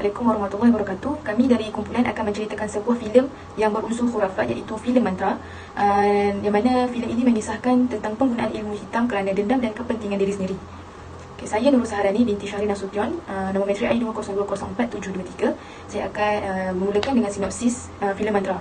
Assalamualaikum warahmatullahi wabarakatuh. Kami dari kumpulan akan menceritakan sebuah filem yang berunsur khurafat, iaitu filem mantra, yang mana filem ini mengisahkan tentang penggunaan ilmu hitam kerana dendam dan kepentingan diri sendiri. Okay, saya Nurul Saharani binti Syahri Nasution, nombor metrik I20204723. Saya akan memulakan dengan sinopsis filem mantra.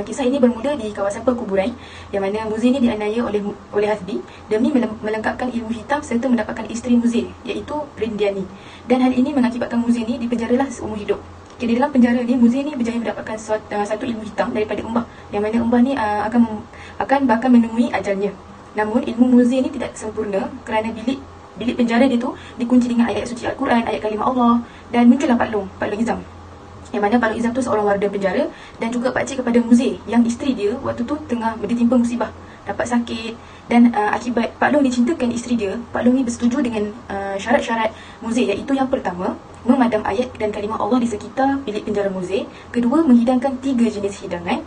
Kisah ini bermula di kawasan perkuburan yang mana Muzir ini dianiaya oleh Hasbi demi melengkapkan ilmu hitam serta mendapatkan isteri Muzir, iaitu Rindiani. Dan hal ini mengakibatkan Muzir ini dipenjaralah seumur hidup. Di dalam penjara ni, Muzir ni berjaya mendapatkan satu ilmu hitam daripada Umbah, yang mana Umbah ni akan bahkan menemui ajalnya. Namun ilmu Muzir ni tidak sempurna kerana bilik penjara dia tu dikunci dengan ayat suci Al-Quran, ayat kalimah Allah, dan muncullah Pak Long Izam. Yang mana Pak Long Izam tu seorang warden penjara dan juga pakcik kepada Muzir, yang isteri dia waktu tu tengah ditimpa musibah, dapat sakit. Dan akibat Pak Long dicintakan isteri dia, Pak Long ni bersetuju dengan syarat-syarat Muzir, iaitu yang pertama, memadam ayat dan kalimah Allah di sekitar bilik penjara Muzir. Kedua, menghidangkan 3 jenis hidangan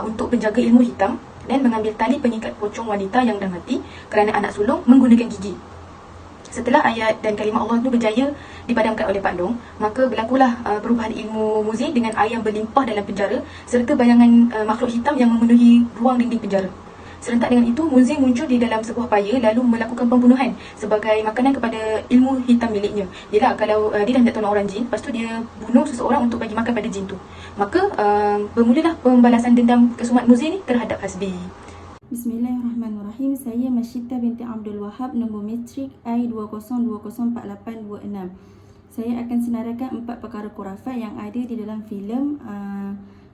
untuk penjaga ilmu hitam, dan mengambil tali pengikat pocong wanita yang dah mati kerana anak sulung menggunakan gigi. Setelah ayat dan kalimah Allah itu berjaya dipadamkan oleh Pak Long, maka berlakulah perubahan ilmu Muzir dengan air yang berlimpah dalam penjara serta bayangan makhluk hitam yang memenuhi ruang dinding penjara. Serentak dengan itu, Muzir muncul di dalam sebuah paya lalu melakukan pembunuhan sebagai makanan kepada ilmu hitam miliknya. Yelah, kalau dia dah minta tolong orang jin, lepas tu dia bunuh seseorang untuk bagi makan pada jin tu, maka bermulalah pembalasan dendam kesumat Muzir ni terhadap Hasbi. Bismillahirrahmanirrahim. Saya Masyita binti Abdul Wahab, nombor metrik I20204826. Saya akan senaraikan 4 perkara khurafat yang ada di dalam filem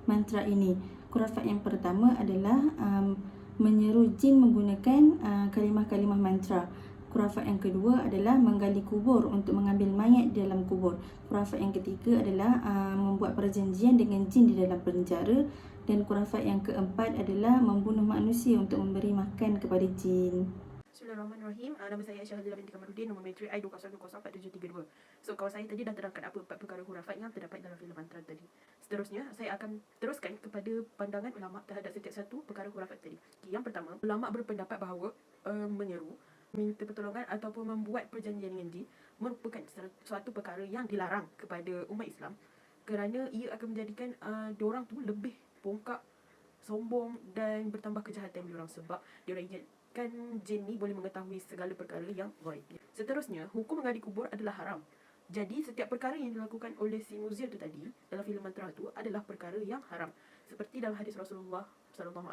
mantra ini. Khurafat yang pertama adalah menyeru jin menggunakan kalimah-kalimah mantra. Khurafat yang kedua adalah menggali kubur untuk mengambil mayat di dalam kubur. Khurafat yang ketiga adalah membuat perjanjian dengan jin di dalam penjara. Dan khurafat yang keempat adalah membunuh manusia untuk memberi makan kepada jin. Bismillahirrahmanirrahim. Nama saya Syahzila binti Kamaluddin, nombor metrik I20204732. So, kalau saya tadi dah terangkan apa 4 perkara khurafat yang terdapat dalam filem mantra tadi. Seterusnya, saya akan teruskan kepada pandangan ulama terhadap setiap satu perkara khurafat tadi. Yang pertama, ulama berpendapat bahawa menyeru, minta pertolongan ataupun membuat perjanjian dengan jin merupakan suatu perkara yang dilarang kepada umat Islam, kerana ia akan menjadikan diorang tu lebih bongkak, sombong dan bertambah kejahatan diorang, sebab diorang ingatkan jin ni boleh mengetahui segala perkara yang gaib. Seterusnya, hukum menggali kubur adalah haram. Jadi setiap perkara yang dilakukan oleh si Muzir tu tadi dalam filem mantra tu adalah perkara yang haram. Seperti dalam hadis Rasulullah SAW,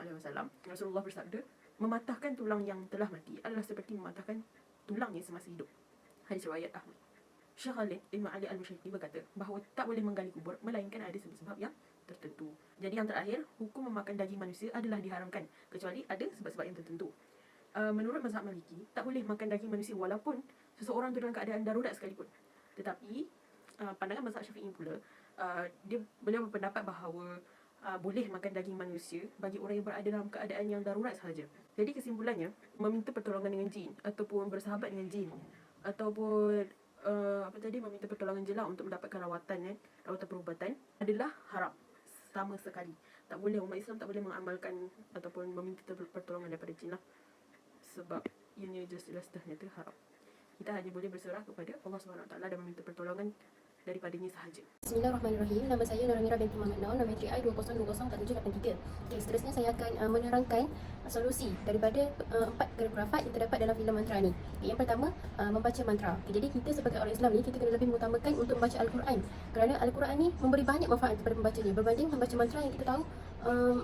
Rasulullah bersabda, mematahkan tulang yang telah mati adalah seperti mematahkan tulangnya semasa hidup. Hadis riwayat Ahmad. Syekh Khalid Ibn Ali Al-Mushaiti berkata bahawa tak boleh menggali kubur melainkan ada sebab-sebab yang tertentu. Jadi yang terakhir, hukum memakan daging manusia adalah diharamkan kecuali ada sebab-sebab yang tertentu. Menurut mazhab Maliki, tak boleh makan daging manusia walaupun seseorang tu dalam keadaan darurat sekalipun. Tetapi pandangan mazhab Syafi'i pula, beliau berpendapat bahawa boleh makan daging manusia bagi orang yang berada dalam keadaan yang darurat sahaja. Jadi kesimpulannya, meminta pertolongan dengan jin ataupun bersahabat dengan jin ataupun meminta pertolongan jela untuk mendapatkan rawatan perubatan adalah haram sama sekali. Tak boleh, umat Islam tak boleh mengamalkan ataupun meminta pertolongan daripada jin lah, sebab ianya jelas-jelas dah nyata haram. Kita hanya boleh berserah kepada Allah SWT dan meminta pertolongan daripadanya sahaja. Bismillahirrahmanirrahim. Nama saya Nora Mira binti Muhammad Naon, nombor metrik I20204783. Okay, seterusnya saya akan menerangkan solusi daripada 4 perkara khurafat yang terdapat dalam filem mantra ni. Okay, yang pertama, membaca mantra. Okay, jadi kita sebagai orang Islam ni, kita kena lebih mengutamakan untuk membaca Al-Quran, kerana Al-Quran ni memberi banyak manfaat kepada pembacanya berbanding membaca mantra yang kita tahu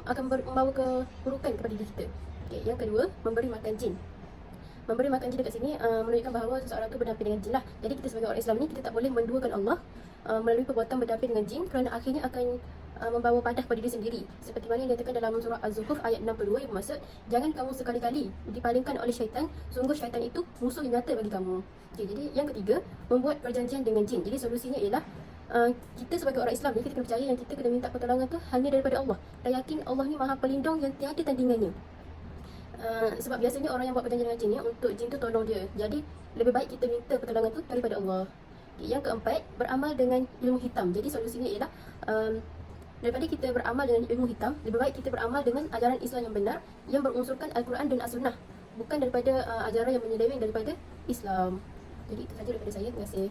akan membawa keburukan kepada diri kita. Okay, yang kedua, memberi makan jin. Memberi makan jin dekat sini menunjukkan bahawa seseorang tu berdamping dengan jin lah. Jadi kita sebagai orang Islam ni, kita tak boleh menduakan Allah melalui perbuatan berdamping dengan jin, kerana akhirnya akan membawa padah pada diri sendiri. Seperti mana yang dikatakan dalam surah Az-Zukhruf ayat 62, yang bermaksud, jangan kamu sekali-kali dipalingkan oleh syaitan, sungguh syaitan itu musuh yang nyata bagi kamu. Okay, jadi yang ketiga, membuat perjanjian dengan jin. Jadi solusinya ialah kita sebagai orang Islam ni, kita kena percaya yang kita kena minta pertolongan tu hanya daripada Allah, dan yakin Allah ni maha pelindung yang tiada tandingannya. Sebab biasanya orang yang buat perjanjian dengan jin ni, untuk jin tu tolong dia. Jadi lebih baik kita minta pertolongan tu daripada Allah. Yang keempat, beramal dengan ilmu hitam. Jadi solusinya ialah daripada kita beramal dengan ilmu hitam, lebih baik kita beramal dengan ajaran Islam yang benar, yang berunsurkan Al-Quran dan As-Sunnah, bukan daripada ajaran yang menyeleweng daripada Islam. Jadi itu saja daripada saya. Terima kasih.